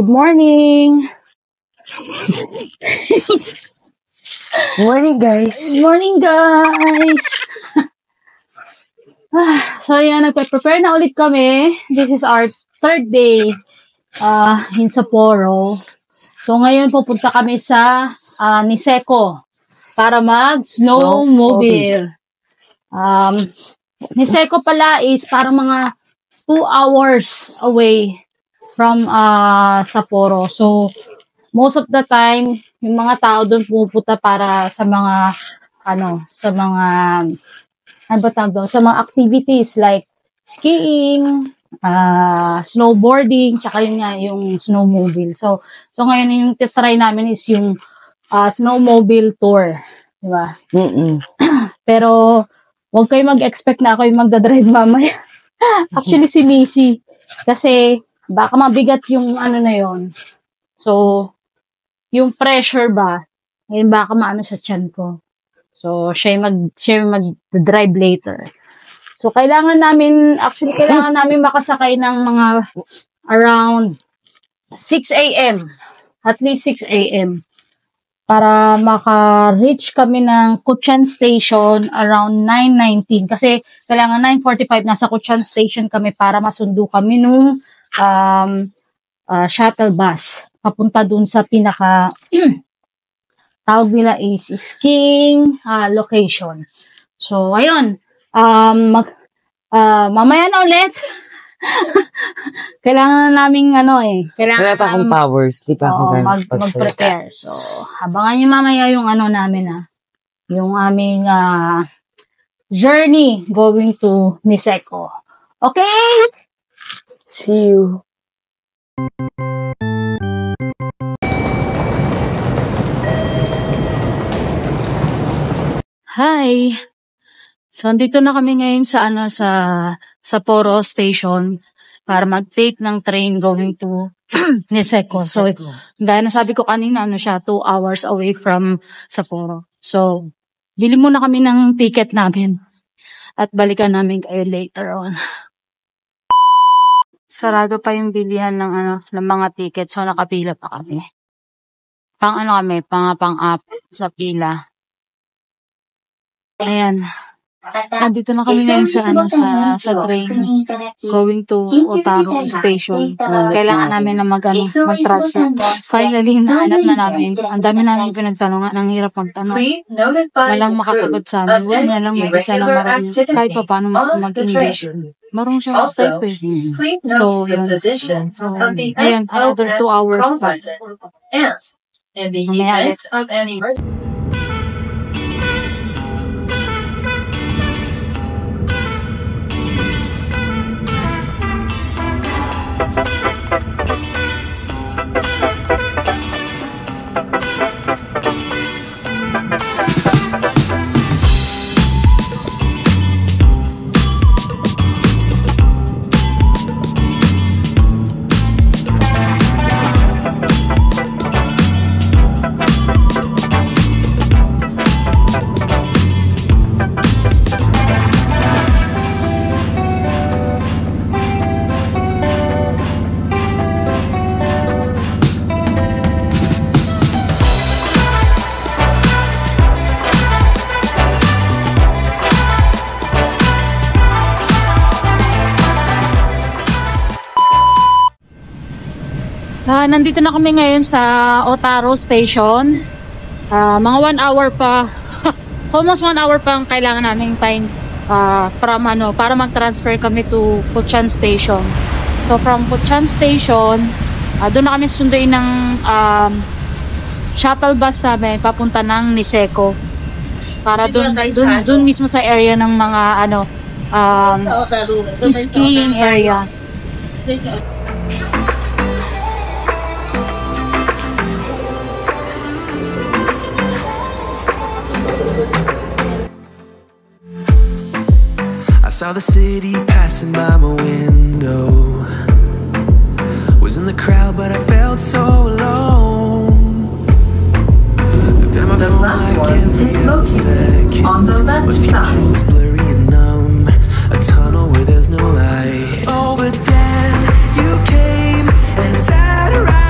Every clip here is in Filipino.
Good morning! Morning, guys! Good morning, guys! So, yan, nagpe-prepare na ulit kami. This is our third day in Sapporo. So, ngayon pupunta kami sa Niseko para mag-snowmobile. Niseko pala is parang mga 2 hours away from Sapporo. So, most of the time, yung mga tao doon pupunta para sa mga sa mga activities like skiing, snowboarding, tsaka yun nga, yung snowmobile. So ngayon yung titry namin is yung snowmobile tour. Diba? Pero, huwag kayo mag-expect na ako yung magdadrive mamaya. Actually, si Missy. Kasi, baka mabigat yung na yun. So, yung pressure ba, baka maano sa tiyan ko. So, siya mag-drive later. So, kailangan namin makasakay ng mga around 6 a.m. At least 6 a.m. Para maka-reach kami ng Kuchan Station around 9:19. Kasi, kailangan 9:45 nasa Kuchan Station kami para masundo kami nung shuttle bus. Papunta dun sa pinaka tawag nila is skiing location. So, ayun. Mamaya na ulit. Kailangan naming Wala pa akong powers. Di pa ako mag-prepare. So, abangan nyo mamaya yung namin yung aming journey going to Niseko. Okay? See you. Hi! So, andito na kami ngayon sa Sapporo Station para mag-take ng train going to Niseko. So, gaya na sabi ko kanina, 2 hours away from Sapporo. So, bili muna kami ng ticket namin at balikan namin kayo later on. Sarado pa yung bilihan ng mga ticket. So, nakapila pa kami. Pang-apat sa pila. Ayan. Nandito na kami ngayon sa train going to Otaru Station. Kailangan namin na mag-transfer. Finally, nahanap na namin. Ang dami namin pinagtanungan. Ang hirap magtanong. Walang makasagot sa amin. Buti na lang may isa na marami. Kahit pa paano mag-English. Marunong siya mag-type eh. So, yun. So, ayan. Another 2 hours pa. Mamaya ulit. Nandito na kami ngayon sa Otaru Station. Mga 1 hour pa. Almost 1 hour pa ang kailangan naming time para mag-transfer kami to Kuchan Station. So from Kuchan Station, doon na kami sunduin ng shuttle bus namin papunta ng Niseko. Para doon mismo sa area ng mga skiing area. I saw the city passing by my window. Was in the crowd, but I felt so alone. Looked at my phone like every other second. My future was blurry and numb. A tunnel where there's no light. Oh, but then you came and sat right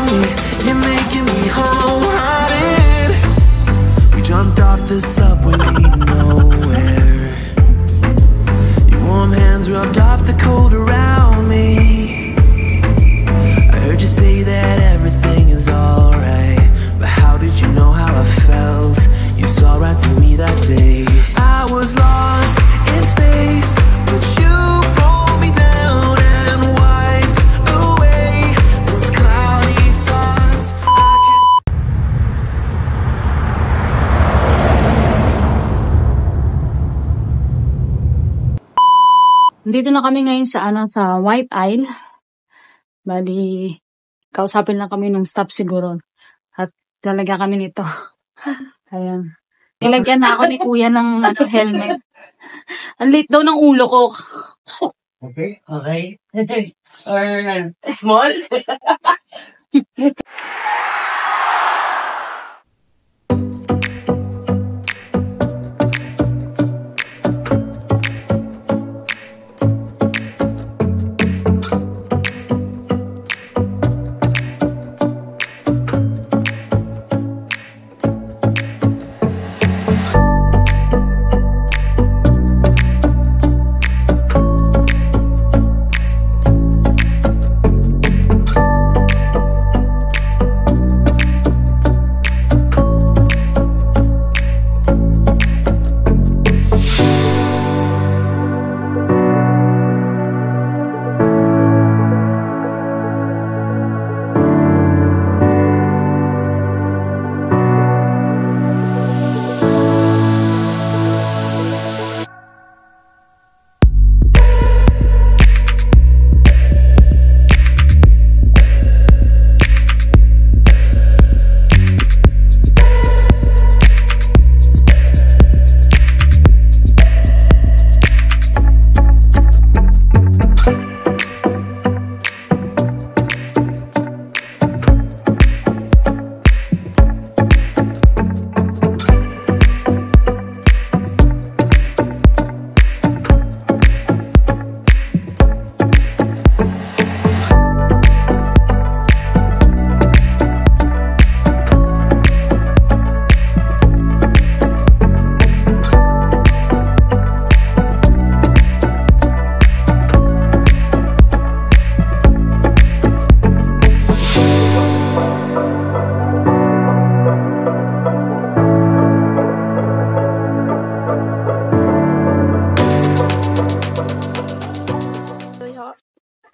making me wholehearted. We jumped off the subway leading nowhere. Your warm hands rubbed off the cold around me. I heard you say that everything is alright, but how did you know how I felt? You saw right through me that day. I was lost in space, but you pulled me down and wiped away those cloudy thoughts. Dito na kami ngayon sa White Isle. Bali, kausapin lang kami nung stop siguro. At lalagyan kami nito. Ayan. Nilagyan na ako ni kuya ng helmet. Ang late daw ng ulo ko. Okay. Or small?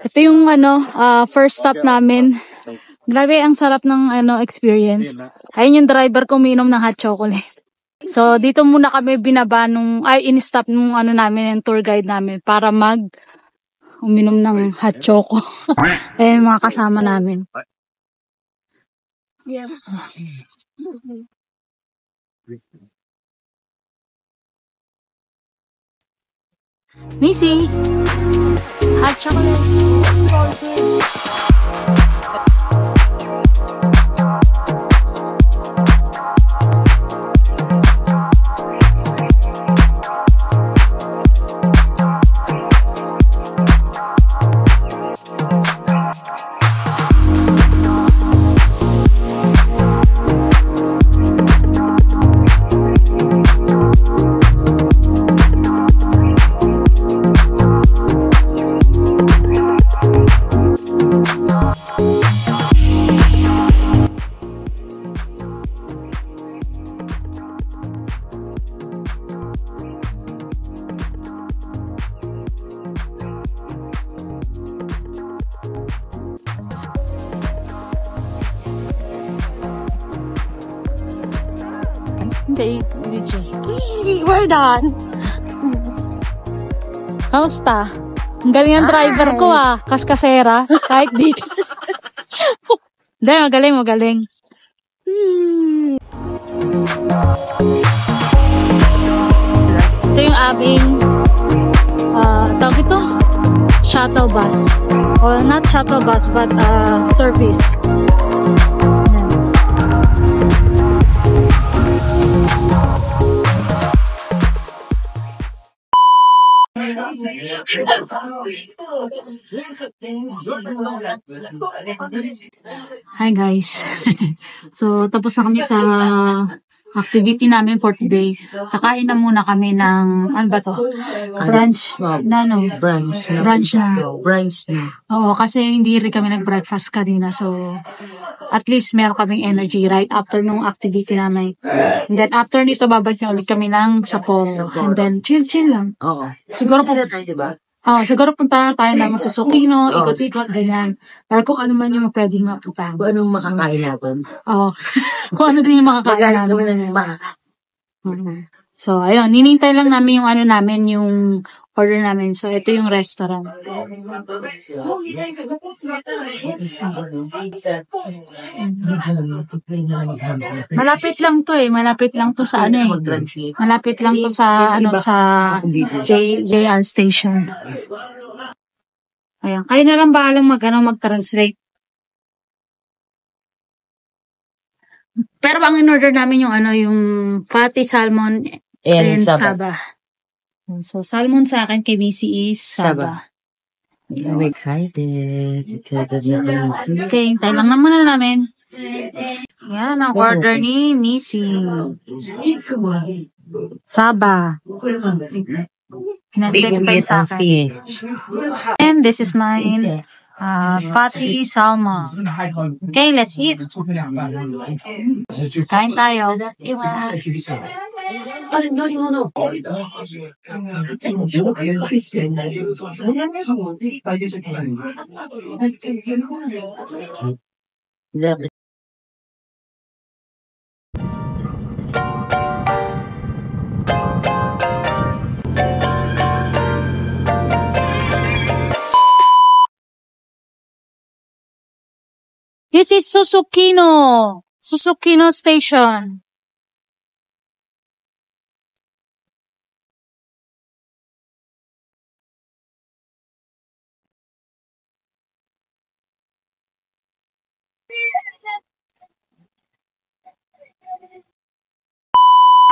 Ito yung first stop namin. Grabe, ang sarap ng experience. Ayun yung driver ko uminom ng hot chocolate. So, dito muna kami binaba in-stop nung namin, yung tour guide namin para uminom ng hot choco. Ayun mga kasama namin. Yeah. Missy, hot chocolate. Hindi, We're done. Kamusta? Ang galing ng driver ko kaskasera. Kahit dito. Hindi, magaling. Ito yung aming tawag ito? Shuttle bus. Or not shuttle bus, but service. Hi guys. So, tapos na kami sa activity namin for today. Kakain na muna kami ng, ano ba to? Brunch. Brunch na. Oo, kasi hindi rin kami nag-breakfast kanina. So, at least meron kaming energy right after nung activity namin. And then after nito, babalik na ulit kami ng Sapporo. And then, chill lang. Oo. Siguro diba? siguro punta tayo ng Susukino, ikot-ikot, ganyan. Pero kung ano man yung pwedeng mapuntahan. Kung anong makakain natin. Oo. Kung ano din yung makakain Maghanap namin. naman ng makakain. So, ayun. Ninintay lang namin yung ano namin, yung order namin. So, ito yung restaurant. Malapit lang to eh. Malapit lang to sa ano eh. Malapit lang to sa ano sa JR station. Ayan. Kayo na lang bahalang mag-translate. Pero ang in-order namin yung ano, yung fatty salmon and saba. So, salmon sa akin, kay Missy is saba. I'm excited. Okay, tayo lang na muna namin. Yan, ang order ni Missy. Saba. Pinag-identify sa akin. And this is mine. Fatty salmon. Okay, let's eat. Kain tayo. This is Susukino Station.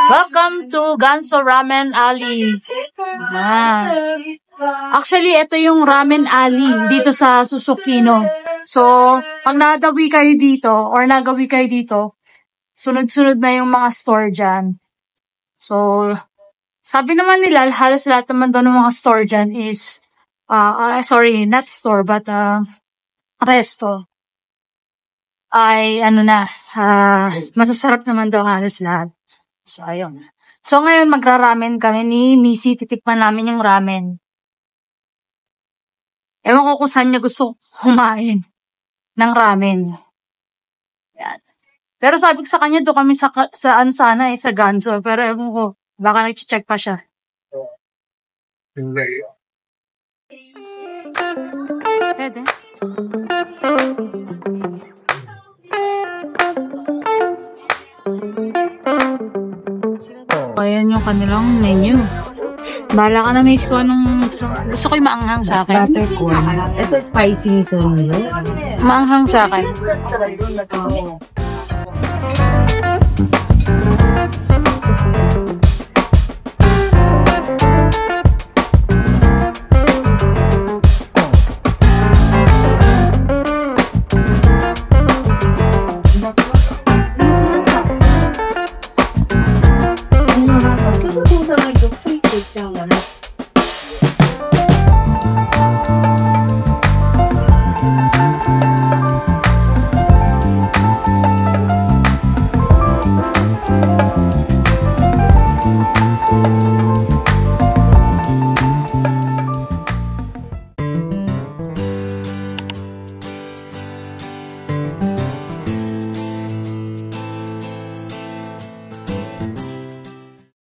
Welcome to Ganso Ramen Alley. Actually, ito yung Ramen Alley dito sa Susukino. So, pag nagawi kayo dito, sunod-sunod na yung mga store dyan. So, sabi naman nila, halos lahat naman doon ng mga store dyan is, sorry, not store, but resto. Ay, masasarap naman daw halos lahat. So, ayun. So, ngayon magra-ramen kami ni Missy. Titikman namin yung ramen. Ewan ko kung saan niya gusto kumain ng ramen. Yan. Pero sabi ko sa kanya, doon kami sa Ganso. Pero ewan ko, baka nag-check pa siya. Pwede. Ayan yung kanilang menu. Bahala ka na, miss ko anong gusto ko yung maanghang sa akin. Ito spicy so. Maanghang sa akin.